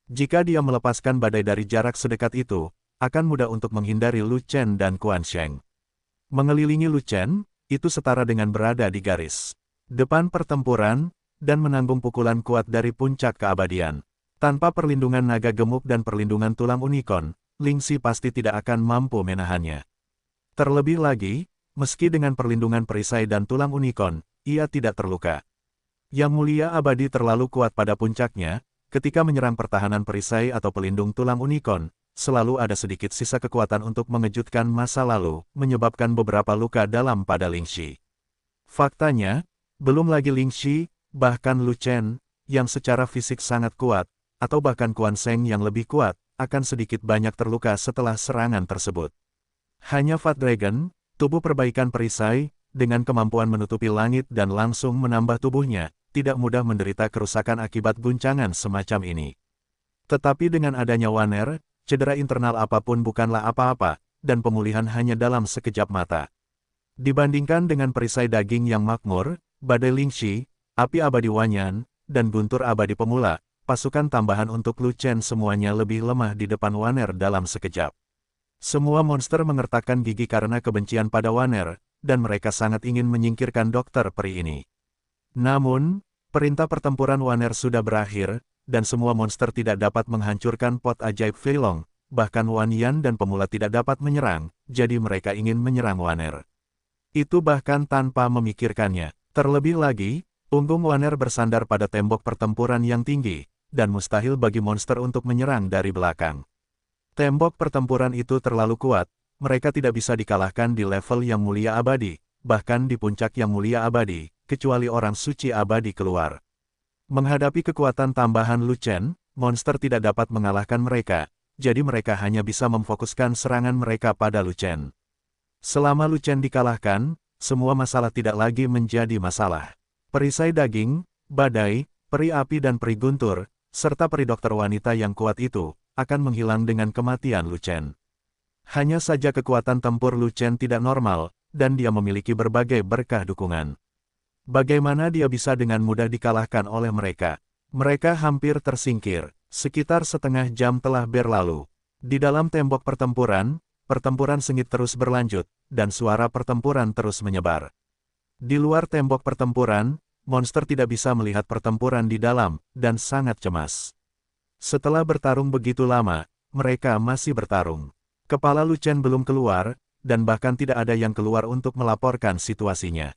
Jika dia melepaskan badai dari jarak sedekat itu, akan mudah untuk menghindari Lu Chen dan Quan Sheng. Mengelilingi Lu Chen, itu setara dengan berada di garis depan pertempuran, dan menanggung pukulan kuat dari puncak keabadian. Tanpa perlindungan naga gemuk dan perlindungan tulang unicorn, Ling Shi pasti tidak akan mampu menahannya. Terlebih lagi, meski dengan perlindungan perisai dan tulang unicorn, ia tidak terluka. Yang Mulia Abadi terlalu kuat pada puncaknya, ketika menyerang pertahanan perisai atau pelindung tulang unicorn, selalu ada sedikit sisa kekuatan untuk mengejutkan masa lalu, menyebabkan beberapa luka dalam pada Ling Shi. Faktanya, belum lagi Ling Shi, bahkan Lu Chen, yang secara fisik sangat kuat, atau bahkan Quan Sheng yang lebih kuat, akan sedikit banyak terluka setelah serangan tersebut. Hanya Fat Dragon, tubuh perbaikan perisai, dengan kemampuan menutupi langit dan langsung menambah tubuhnya, tidak mudah menderita kerusakan akibat guncangan semacam ini. Tetapi dengan adanya Waner, cedera internal apapun bukanlah apa-apa, dan pemulihan hanya dalam sekejap mata. Dibandingkan dengan perisai daging yang makmur, badai Ling Shi, api abadi Wanyan, dan guntur abadi pemula, pasukan tambahan untuk Lu Chen semuanya lebih lemah di depan Waner dalam sekejap. Semua monster mengertakkan gigi karena kebencian pada Waner, dan mereka sangat ingin menyingkirkan dokter peri ini. Namun, perintah pertempuran Waner sudah berakhir, dan semua monster tidak dapat menghancurkan pot ajaib Fei Long, bahkan Wan Yan dan pemula tidak dapat menyerang, jadi mereka ingin menyerang Waner. Itu bahkan tanpa memikirkannya. Terlebih lagi, punggung Waner bersandar pada tembok pertempuran yang tinggi, dan mustahil bagi monster untuk menyerang dari belakang. Tembok pertempuran itu terlalu kuat, mereka tidak bisa dikalahkan di level yang mulia abadi, bahkan di puncak yang mulia abadi, kecuali orang suci abadi keluar. Menghadapi kekuatan tambahan Lu Chen, monster tidak dapat mengalahkan mereka, jadi mereka hanya bisa memfokuskan serangan mereka pada Lu Chen. Selama Lu Chen dikalahkan, semua masalah tidak lagi menjadi masalah. Perisai daging, badai, peri api dan peri guntur, serta peri dokter wanita yang kuat itu, akan menghilang dengan kematian Lu Chen. Hanya saja kekuatan tempur Lu Chen tidak normal, dan dia memiliki berbagai berkah dukungan. Bagaimana dia bisa dengan mudah dikalahkan oleh mereka? Mereka hampir tersingkir. Sekitar setengah jam telah berlalu. Di dalam tembok pertempuran sengit terus berlanjut, dan suara pertempuran terus menyebar. Di luar tembok pertempuran, monster tidak bisa melihat pertempuran di dalam, dan sangat cemas. Setelah bertarung begitu lama, mereka masih bertarung. Kepala Lu Chen belum keluar, dan bahkan tidak ada yang keluar untuk melaporkan situasinya.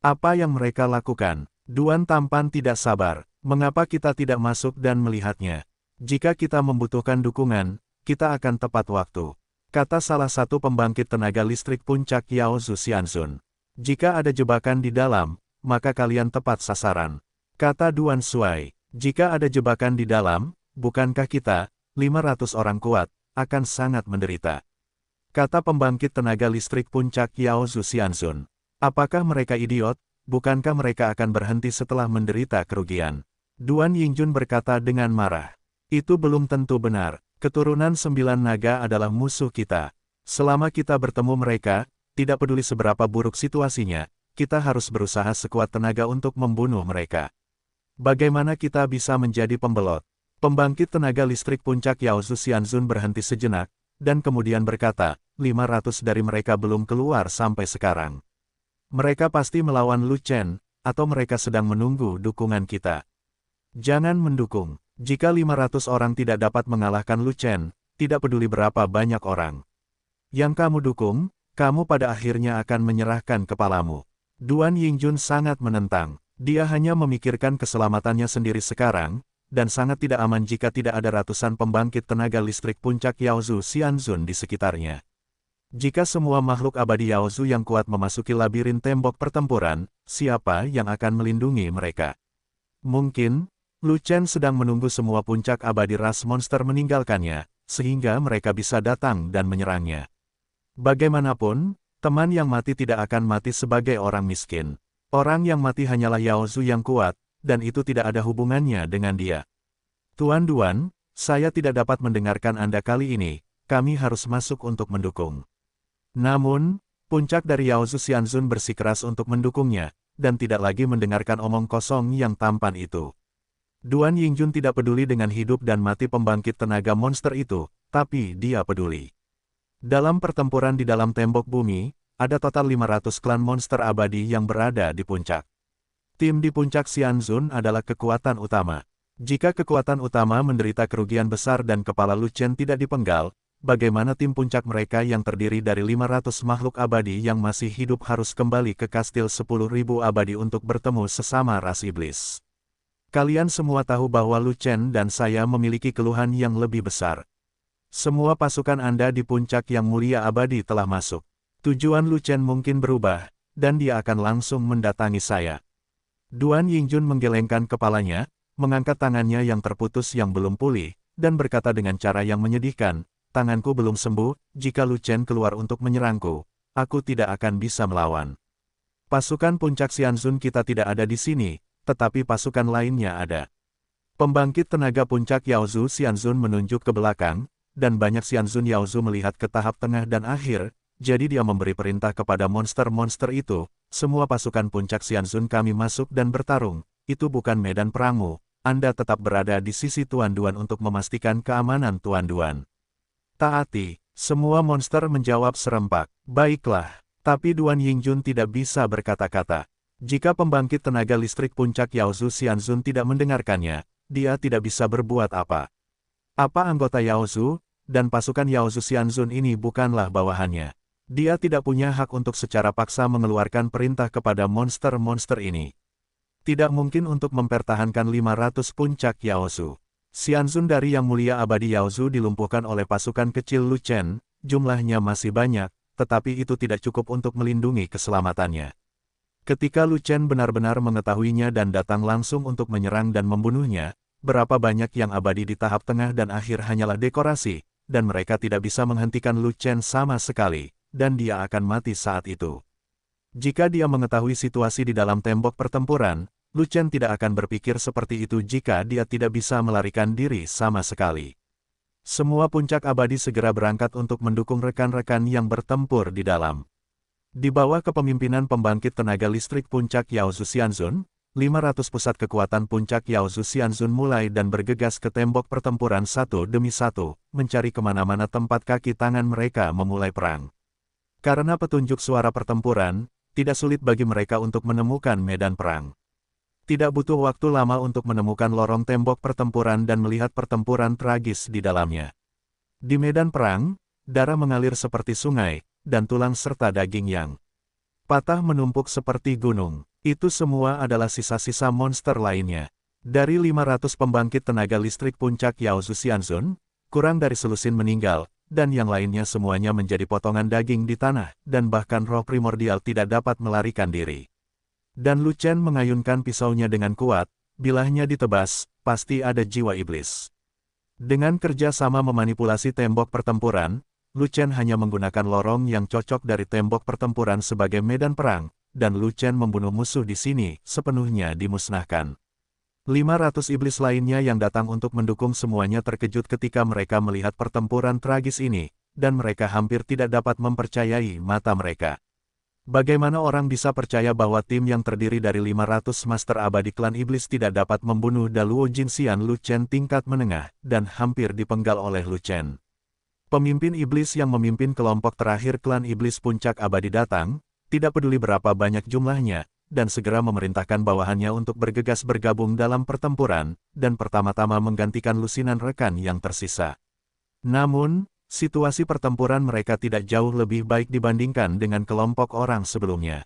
Apa yang mereka lakukan? Duan tampan tidak sabar. Mengapa kita tidak masuk dan melihatnya? Jika kita membutuhkan dukungan, kita akan tepat waktu. Kata salah satu pembangkit tenaga listrik puncak Yaozu Xianzun. Jika ada jebakan di dalam, maka kalian tepat sasaran. Kata Duan Shuai. Jika ada jebakan di dalam, bukankah kita, 500 orang kuat, akan sangat menderita. Kata pembangkit tenaga listrik puncak Yaozu Xianzun. Apakah mereka idiot? Bukankah mereka akan berhenti setelah menderita kerugian? Duan Yingjun berkata dengan marah. Itu belum tentu benar. Keturunan 9 naga adalah musuh kita. Selama kita bertemu mereka, tidak peduli seberapa buruk situasinya, kita harus berusaha sekuat tenaga untuk membunuh mereka. Bagaimana kita bisa menjadi pembelot? Pembangkit tenaga listrik puncak Yaozu Xianzun berhenti sejenak, dan kemudian berkata, 500 dari mereka belum keluar sampai sekarang. Mereka pasti melawan Lu Chen, atau mereka sedang menunggu dukungan kita. Jangan mendukung. Jika 500 orang tidak dapat mengalahkan Lu Chen, tidak peduli berapa banyak orang yang kamu dukung, kamu pada akhirnya akan menyerahkan kepalamu. Duan Yingjun sangat menentang. Dia hanya memikirkan keselamatannya sendiri sekarang, dan sangat tidak aman jika tidak ada ratusan pembangkit tenaga listrik puncak Yaozu Xianzun di sekitarnya. Jika semua makhluk abadi Yaozu yang kuat memasuki labirin tembok pertempuran, siapa yang akan melindungi mereka? Mungkin, Lu Chen sedang menunggu semua puncak abadi ras monster meninggalkannya, sehingga mereka bisa datang dan menyerangnya. Bagaimanapun, teman yang mati tidak akan mati sebagai orang miskin. Orang yang mati hanyalah Yaozu yang kuat, dan itu tidak ada hubungannya dengan dia. Tuan Duan, saya tidak dapat mendengarkan Anda kali ini, kami harus masuk untuk mendukung. Namun, puncak dari Yaozu Xianzun bersikeras untuk mendukungnya, dan tidak lagi mendengarkan omong kosong yang tampan itu. Duan Yingjun tidak peduli dengan hidup dan mati pembangkit tenaga monster itu, tapi dia peduli. Dalam pertempuran di dalam tembok bumi, ada total 500 klan monster abadi yang berada di puncak. Tim di puncak Xianzun adalah kekuatan utama. Jika kekuatan utama menderita kerugian besar dan kepala Lu Chen tidak dipenggal, bagaimana tim puncak mereka yang terdiri dari 500 makhluk abadi yang masih hidup harus kembali ke kastil 10.000 abadi untuk bertemu sesama ras iblis? Kalian semua tahu bahwa Lu Chen dan saya memiliki keluhan yang lebih besar. Semua pasukan Anda di puncak yang mulia abadi telah masuk. Tujuan Lu Chen mungkin berubah, dan dia akan langsung mendatangi saya. Duan Yingjun menggelengkan kepalanya, mengangkat tangannya yang terputus yang belum pulih, dan berkata dengan cara yang menyedihkan, tanganku belum sembuh, jika Lu Chen keluar untuk menyerangku, aku tidak akan bisa melawan. Pasukan puncak Xianzun kita tidak ada di sini, tetapi pasukan lainnya ada. Pembangkit tenaga puncak Yaozu Xianzun menunjuk ke belakang, dan banyak Xianzun Yaozu melihat ke tahap tengah dan akhir, jadi dia memberi perintah kepada monster-monster itu, semua pasukan puncak Xianzun kami masuk dan bertarung, itu bukan medan perangmu, Anda tetap berada di sisi Tuan Duan untuk memastikan keamanan Tuan Duan. Taati, semua monster menjawab serempak, baiklah, tapi Duan Yingjun tidak bisa berkata-kata. Jika pembangkit tenaga listrik puncak Yaozu Xianzun tidak mendengarkannya, dia tidak bisa berbuat apa. Apa anggota Yaozu, dan pasukan Yaozu Xianzun ini bukanlah bawahannya. Dia tidak punya hak untuk secara paksa mengeluarkan perintah kepada monster-monster ini. Tidak mungkin untuk mempertahankan 500 puncak Yaozu. Xianzun dari Yang Mulia Abadi Yaozu dilumpuhkan oleh pasukan kecil Lu Chen, jumlahnya masih banyak, tetapi itu tidak cukup untuk melindungi keselamatannya. Ketika Lu Chen benar-benar mengetahuinya dan datang langsung untuk menyerang dan membunuhnya, berapa banyak yang abadi di tahap tengah dan akhir hanyalah dekorasi, dan mereka tidak bisa menghentikan Lu Chen sama sekali, dan dia akan mati saat itu. Jika dia mengetahui situasi di dalam tembok pertempuran, Lu Chen tidak akan berpikir seperti itu jika dia tidak bisa melarikan diri sama sekali. Semua puncak abadi segera berangkat untuk mendukung rekan-rekan yang bertempur di dalam. Di bawah kepemimpinan pembangkit tenaga listrik puncak Yaozu Xianzun, 500 pusat kekuatan puncak Yaozu Xianzun mulai dan bergegas ke tembok pertempuran satu demi satu, mencari kemana-mana tempat kaki tangan mereka memulai perang. Karena petunjuk suara pertempuran, tidak sulit bagi mereka untuk menemukan medan perang. Tidak butuh waktu lama untuk menemukan lorong tembok pertempuran dan melihat pertempuran tragis di dalamnya. Di medan perang, darah mengalir seperti sungai, dan tulang serta daging yang patah menumpuk seperti gunung. Itu semua adalah sisa-sisa monster lainnya. Dari 500 pembangkit tenaga listrik puncak Yaozu Xianzun, kurang dari selusin meninggal, dan yang lainnya semuanya menjadi potongan daging di tanah, dan bahkan roh primordial tidak dapat melarikan diri. Dan Lu Chen mengayunkan pisaunya dengan kuat, bilahnya ditebas, pasti ada jiwa iblis. Dengan kerja sama memanipulasi tembok pertempuran, Lu Chen hanya menggunakan lorong yang cocok dari tembok pertempuran sebagai medan perang, dan Lu Chen membunuh musuh di sini, sepenuhnya dimusnahkan. 500 iblis lainnya yang datang untuk mendukung semuanya terkejut ketika mereka melihat pertempuran tragis ini, dan mereka hampir tidak dapat mempercayai mata mereka. Bagaimana orang bisa percaya bahwa tim yang terdiri dari 500 master abadi klan iblis tidak dapat membunuh Daluo Jinxian Lu Chen tingkat menengah, dan hampir dipenggal oleh Lu Chen. Pemimpin iblis yang memimpin kelompok terakhir klan iblis puncak abadi datang, tidak peduli berapa banyak jumlahnya, dan segera memerintahkan bawahannya untuk bergegas bergabung dalam pertempuran, dan pertama-tama menggantikan lusinan rekan yang tersisa. Namun, situasi pertempuran mereka tidak jauh lebih baik dibandingkan dengan kelompok orang sebelumnya.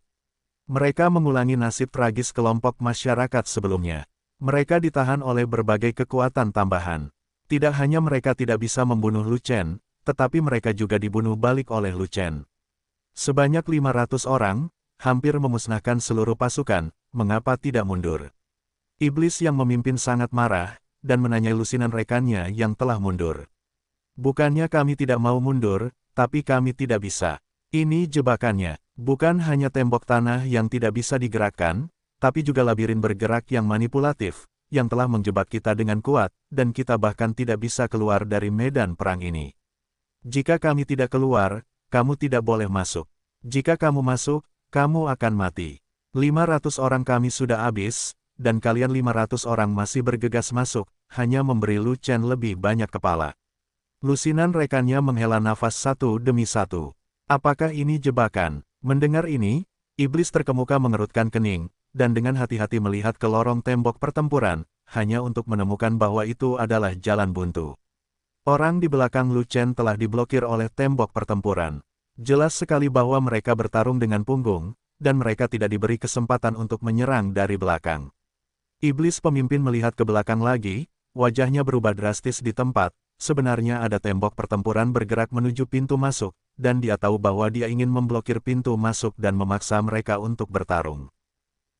Mereka mengulangi nasib tragis kelompok masyarakat sebelumnya. Mereka ditahan oleh berbagai kekuatan tambahan. Tidak hanya mereka tidak bisa membunuh Lu Chen, tetapi mereka juga dibunuh balik oleh Lu Chen. Sebanyak 500 orang, hampir memusnahkan seluruh pasukan, mengapa tidak mundur? Iblis yang memimpin sangat marah, dan menanyai lusinan rekannya yang telah mundur. Bukannya kami tidak mau mundur, tapi kami tidak bisa. Ini jebakannya. Bukan hanya tembok tanah yang tidak bisa digerakkan, tapi juga labirin bergerak yang manipulatif, yang telah menjebak kita dengan kuat, dan kita bahkan tidak bisa keluar dari medan perang ini. Jika kami tidak keluar, kamu tidak boleh masuk. Jika kamu masuk, kamu akan mati. 500 orang kami sudah habis, dan kalian 500 orang masih bergegas masuk, hanya memberi Lu Chen lebih banyak kepala. Lusinan rekannya menghela nafas satu demi satu. Apakah ini jebakan? Mendengar ini, iblis terkemuka mengerutkan kening, dan dengan hati-hati melihat ke lorong tembok pertempuran, hanya untuk menemukan bahwa itu adalah jalan buntu. Orang di belakang Lu Chen telah diblokir oleh tembok pertempuran. Jelas sekali bahwa mereka bertarung dengan punggung, dan mereka tidak diberi kesempatan untuk menyerang dari belakang. Iblis pemimpin melihat ke belakang lagi, wajahnya berubah drastis di tempat. Sebenarnya ada tembok pertempuran bergerak menuju pintu masuk, dan dia tahu bahwa dia ingin memblokir pintu masuk dan memaksa mereka untuk bertarung.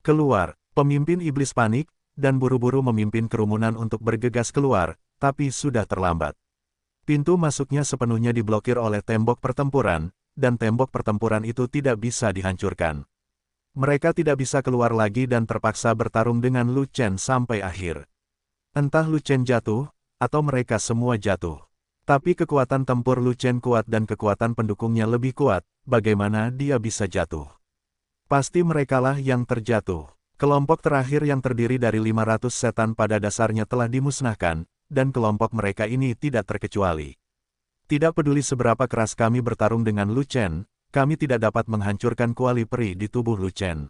Keluar, pemimpin iblis panik, dan buru-buru memimpin kerumunan untuk bergegas keluar, tapi sudah terlambat. Pintu masuknya sepenuhnya diblokir oleh tembok pertempuran, dan tembok pertempuran itu tidak bisa dihancurkan. Mereka tidak bisa keluar lagi dan terpaksa bertarung dengan Lu Chen sampai akhir. Entah Lu Chen jatuh, atau mereka semua jatuh. Tapi kekuatan tempur Lu Chen kuat dan kekuatan pendukungnya lebih kuat, bagaimana dia bisa jatuh? Pasti merekalah yang terjatuh. Kelompok terakhir yang terdiri dari 500 setan pada dasarnya telah dimusnahkan, dan kelompok mereka ini tidak terkecuali. Tidak peduli seberapa keras kami bertarung dengan Lu Chen, kami tidak dapat menghancurkan kuali peri di tubuh Lu Chen.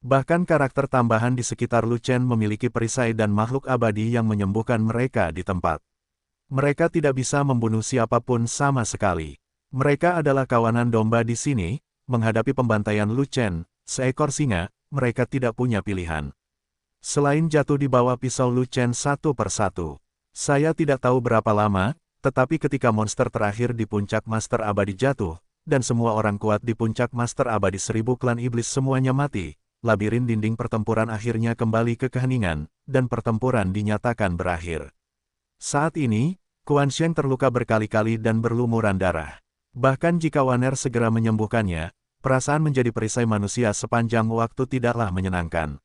Bahkan karakter tambahan di sekitar Lu Chen memiliki perisai dan makhluk abadi yang menyembuhkan mereka di tempat. Mereka tidak bisa membunuh siapapun sama sekali. Mereka adalah kawanan domba di sini, menghadapi pembantaian Lu Chen, seekor singa, mereka tidak punya pilihan. Selain jatuh di bawah pisau Lu Chen satu persatu. Saya tidak tahu berapa lama, tetapi ketika monster terakhir di puncak Master Abadi jatuh, dan semua orang kuat di puncak Master Abadi 1000 klan iblis semuanya mati, labirin dinding pertempuran akhirnya kembali ke keheningan, dan pertempuran dinyatakan berakhir. Saat ini, Quan Sheng terluka berkali-kali dan berlumuran darah. Bahkan jika Waner segera menyembuhkannya, perasaan menjadi perisai manusia sepanjang waktu tidaklah menyenangkan.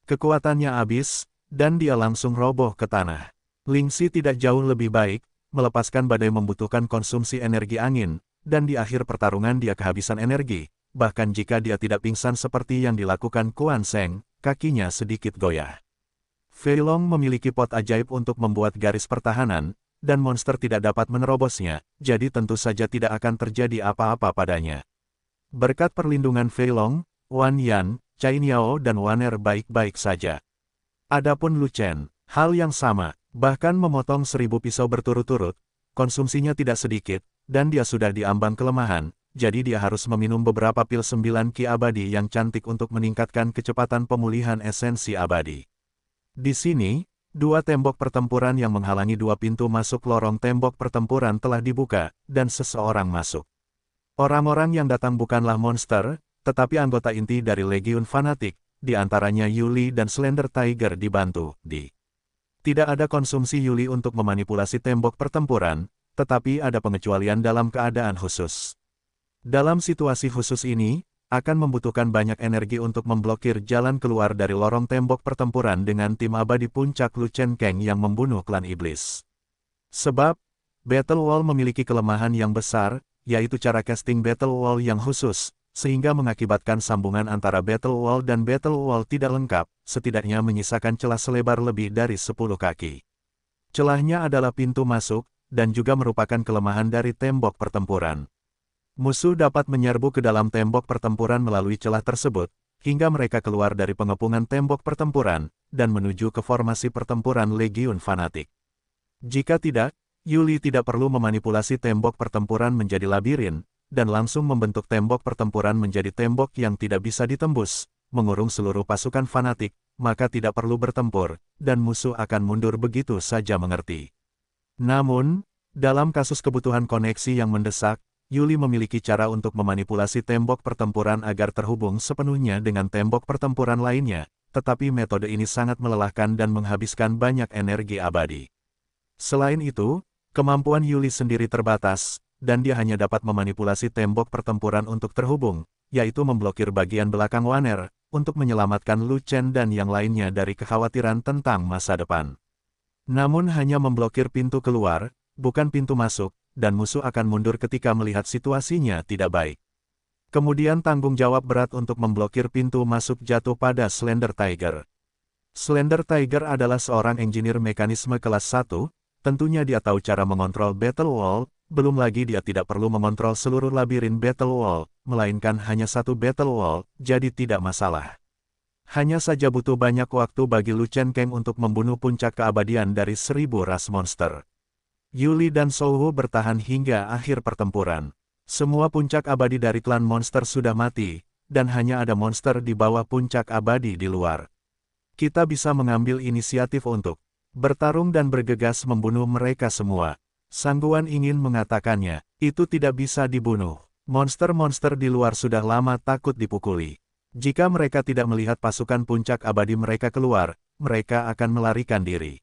Kekuatannya habis, dan dia langsung roboh ke tanah. Lingxi tidak jauh lebih baik, melepaskan badai membutuhkan konsumsi energi angin, dan di akhir pertarungan dia kehabisan energi. Bahkan jika dia tidak pingsan seperti yang dilakukan Quan Sheng, kakinya sedikit goyah. Fei Long memiliki pot ajaib untuk membuat garis pertahanan, dan monster tidak dapat menerobosnya, jadi tentu saja tidak akan terjadi apa-apa padanya. Berkat perlindungan Fei Long, Wan Yan, Cai Niao dan Waner baik-baik saja. Adapun Lu Chen, hal yang sama, bahkan memotong 1000 pisau berturut-turut, konsumsinya tidak sedikit, dan dia sudah diambang kelemahan. Jadi dia harus meminum beberapa pil 9 ki abadi yang cantik untuk meningkatkan kecepatan pemulihan esensi abadi. Di sini, Dua tembok pertempuran yang menghalangi dua pintu masuk lorong tembok pertempuran telah dibuka, dan seseorang masuk. Orang-orang yang datang bukanlah monster, tetapi anggota inti dari Legiun Fanatik, di antaranya Yuli dan Slender Tiger dibantu, Tidak ada konsumsi Yuli untuk memanipulasi tembok pertempuran, tetapi ada pengecualian dalam keadaan khusus. Dalam situasi khusus ini, akan membutuhkan banyak energi untuk memblokir jalan keluar dari lorong tembok pertempuran dengan tim abadi puncak Lu Chen Kang yang membunuh klan iblis. Sebab, Battle Wall memiliki kelemahan yang besar, yaitu cara casting Battle Wall yang khusus, sehingga mengakibatkan sambungan antara Battle Wall dan Battle Wall tidak lengkap, setidaknya menyisakan celah selebar lebih dari 10 kaki. Celahnya adalah pintu masuk, dan juga merupakan kelemahan dari tembok pertempuran. Musuh dapat menyerbu ke dalam tembok pertempuran melalui celah tersebut, hingga mereka keluar dari pengepungan tembok pertempuran, dan menuju ke formasi pertempuran Legiun Fanatik. Jika tidak, Yuli tidak perlu memanipulasi tembok pertempuran menjadi labirin, dan langsung membentuk tembok pertempuran menjadi tembok yang tidak bisa ditembus, mengurung seluruh pasukan fanatik, maka tidak perlu bertempur, dan musuh akan mundur begitu saja mengerti. Namun, dalam kasus kebutuhan koneksi yang mendesak, Yuli memiliki cara untuk memanipulasi tembok pertempuran agar terhubung sepenuhnya dengan tembok pertempuran lainnya, tetapi metode ini sangat melelahkan dan menghabiskan banyak energi abadi. Selain itu, kemampuan Yuli sendiri terbatas, dan dia hanya dapat memanipulasi tembok pertempuran untuk terhubung, yaitu memblokir bagian belakang Wanner, untuk menyelamatkan Lu Chen dan yang lainnya dari kekhawatiran tentang masa depan. Namun hanya memblokir pintu keluar, bukan pintu masuk, dan musuh akan mundur ketika melihat situasinya tidak baik. Kemudian tanggung jawab berat untuk memblokir pintu masuk jatuh pada Slender Tiger. Slender Tiger adalah seorang engineer mekanisme kelas 1, tentunya dia tahu cara mengontrol Battle Wall, belum lagi dia tidak perlu mengontrol seluruh labirin Battle Wall, melainkan hanya satu Battle Wall, jadi tidak masalah. Hanya saja butuh banyak waktu bagi Lu Chen Kang untuk membunuh puncak keabadian dari 1000 ras monster. Yuli dan Souhu bertahan hingga akhir pertempuran. Semua puncak abadi dari klan monster sudah mati, dan hanya ada monster di bawah puncak abadi di luar. Kita bisa mengambil inisiatif untuk bertarung dan bergegas membunuh mereka semua. Sangguan ingin mengatakannya, itu tidak bisa dibunuh. Monster-monster di luar sudah lama takut dipukuli. Jika mereka tidak melihat pasukan puncak abadi mereka keluar, mereka akan melarikan diri.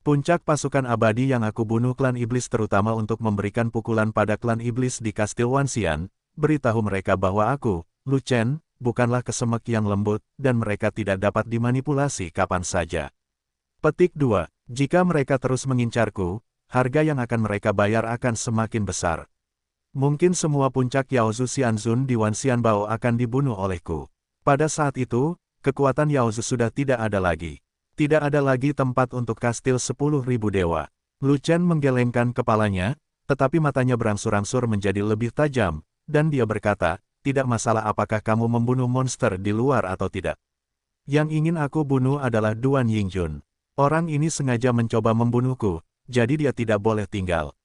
Puncak pasukan abadi yang aku bunuh klan iblis terutama untuk memberikan pukulan pada klan iblis di Kastil Wanxian, beritahu mereka bahwa aku, Lu Chen, bukanlah kesemek yang lembut, dan mereka tidak dapat dimanipulasi kapan saja. Petik 2. Jika mereka terus mengincarku, harga yang akan mereka bayar akan semakin besar. Mungkin semua puncak Yaozu Xianzun di Wanxianbao akan dibunuh olehku. Pada saat itu, kekuatan Yaozu sudah tidak ada lagi. Tidak ada lagi tempat untuk kastil 10.000 dewa. Lu Chen menggelengkan kepalanya, tetapi matanya berangsur-angsur menjadi lebih tajam, dan dia berkata, tidak masalah apakah kamu membunuh monster di luar atau tidak. Yang ingin aku bunuh adalah Duan Yingjun. Orang ini sengaja mencoba membunuhku, jadi dia tidak boleh tinggal.